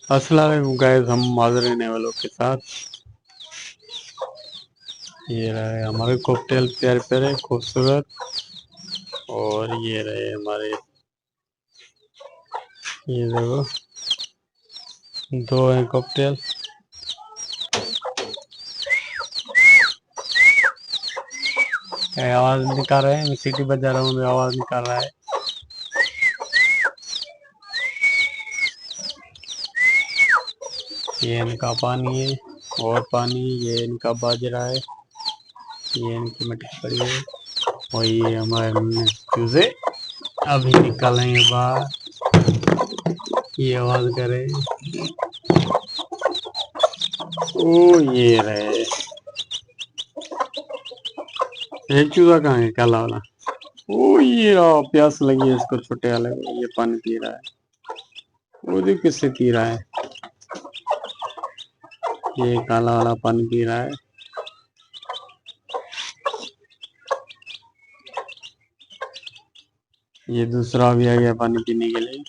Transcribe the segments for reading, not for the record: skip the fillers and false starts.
अस्सलाम वालेकुम गाइस, हम हाजिर रहने वालों के साथ ये रहे हमारे कॉकटेल प्यारे प्यारे खूबसूरत। और ये रहे हमारे, ये देखो दो हैं कॉकटेल। आवाज निकाल रहे हैं, मैं सीटी बजा रहा हूँ, आवाज निकाल रहा है। ये इनका पानी है और पानी ये इनका बाजरा है, ये इनकी मिट्टी पड़ी है। और ये हमारे चूजे अभी निकालेंगे बाहर, ये आवाज करे। ओ ये रहे, एक चूजा कहाँ है काला वाला? ओ ये रहा, प्यास लगी है इसको छोटे वाले को, ये पानी पी रहा है। वो देख किससे पी रहा है, ये काला वाला पानी पी रहा है। ये दूसरा भी आ गया पानी पीने के लिए।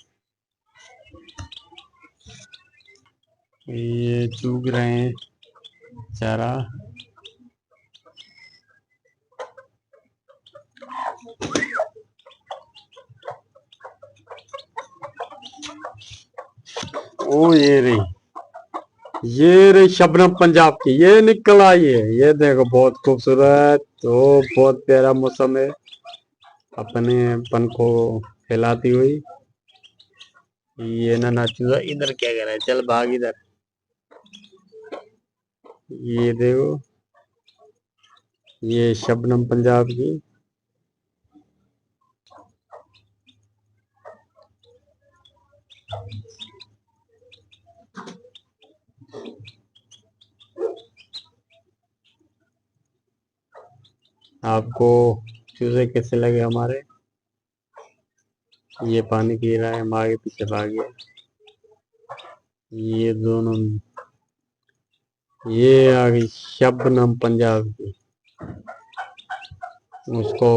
ये चूग रहे हैं चारा। ओ ये रही शबनम पंजाब की, ये निकल आई है, ये देखो बहुत खूबसूरत। तो बहुत प्यारा मौसम है, अपने पंखों फैलाती हुई। ये ना नाचूगा इधर, क्या कर रहा है, चल भाग इधर। ये देखो, ये शबनम पंजाब की। आपको चूजे कैसे लगे हमारे? ये पानी पी रहा है, हम आगे पीछे भागे। ये दोनों, ये आ गई शबनम पंजाब की, उसको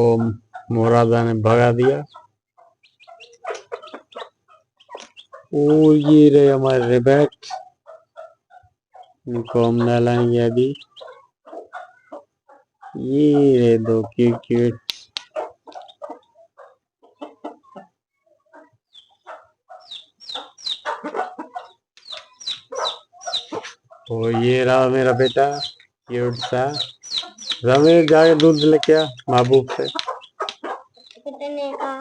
मुरादा ने भगा दिया। ओ ये रहे हमारे रेबेट, इनको हम नहलाएंगे अभी। ये रहे दो क्यूट क्यूट। और ये रहा मेरा बेटा क्यूट सा। रमेश जाके दूध लेके आ महबूब से। कितने का?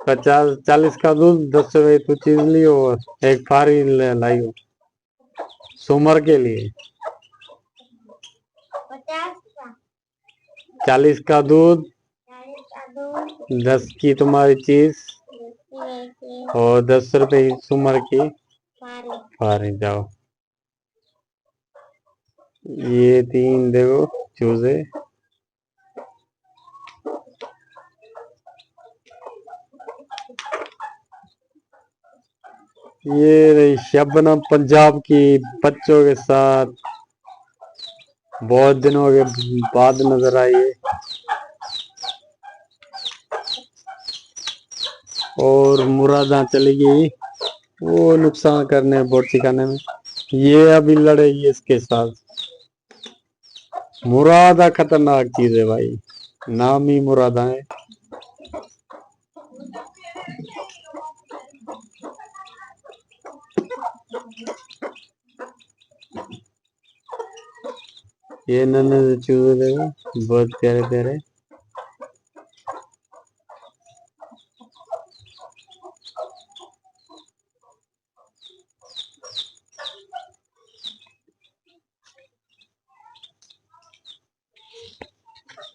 50-40 का दूध, 10 रुपए तू चीज लियो और एक फारी लाइयो सुमर के लिए। 50 का? 40 का दूध, 40 का दूध, 10 की तुम्हारी चीज की और 10 रुपए सुमर की फारी। फारी। जाओ, ये 3 देखो चूजे। ये रही शबनम पंजाब की बच्चों के साथ, बहुत दिनों के बाद नजर आई है। और मुरादा चली गई वो नुकसान करने, बोट सिखाने में। ये अभी लड़ेगी इसके साथ। मुरादा खतरनाक चीज है भाई, नाम ही मुरादा है। ये नन्हे से चूजे देखो, बहुत प्यारे प्यारे।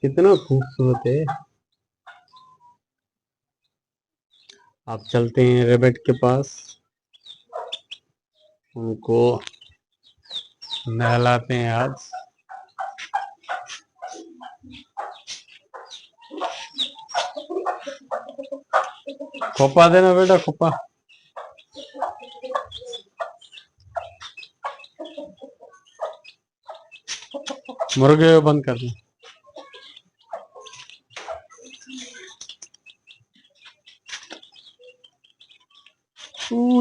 कितना खूबसूरत है। आप चलते हैं रेबेट के पास, उनको नहलाते हैं आज। खोपा देना बेटा, खोपा। मुर्गे को बंद कर दे।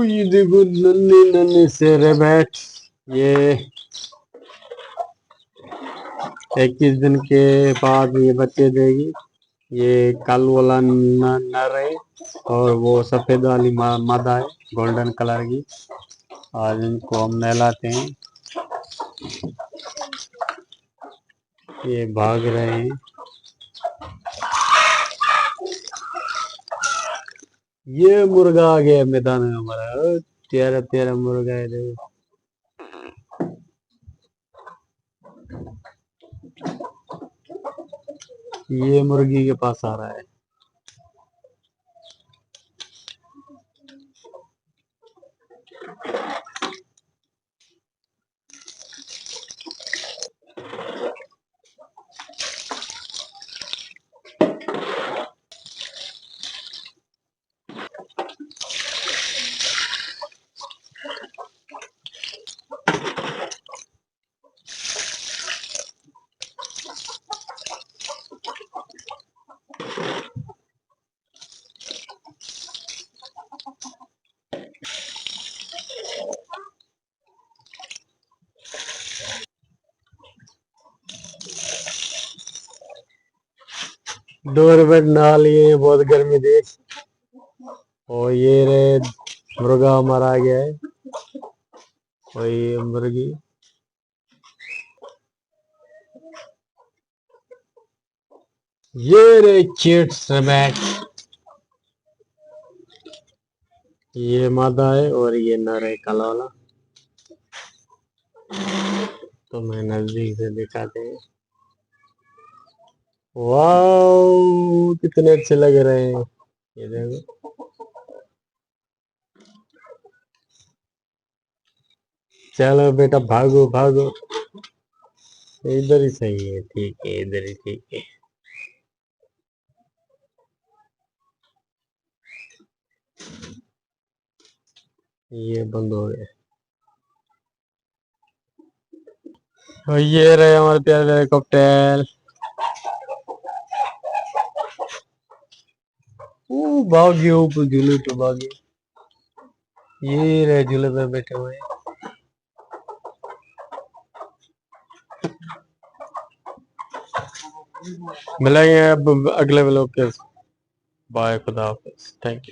ये देखो नन्हे नन्हे से रैबिट। ये 21 दिन के बाद ये बच्चे देगी। ये कालू वाला नर है और वो सफेद वाली मादा है, गोल्डन कलर की। आज इनको हम नहलाते हैं। ये भाग रहे हैं। ये मुर्गा आ गया मैदान में हमारा। प्यारा प्यारा मुर्गा है देखो। ये मुर्गी के पास आ रहा है। डोरबेट नहा लिए, बहुत गर्मी थी। और ये रे मुर्गा मारा गया है। और ये मुर्गी। ये रे चिट्स रैबिट। ये मादा है और ये नर है काला वाला। तो मैं नजदीक से दिखाते हैं। वाह कितने अच्छे लग रहे हैं। ये देखो। चलो बेटा भागो भागो। इधर ही सही है, ठीक है, इधर ही ठीक है। ये बंद हो गया। और ये रहे हमारे प्यारे हेलीकॉप्टर। भाग्य ऊपर झूले पे भाग्य। ये रहे झूले पे बैठे हुए। मिलेंगे अब अगले व्लॉग के। बाय, खुदा हाफिज, थैंक यू।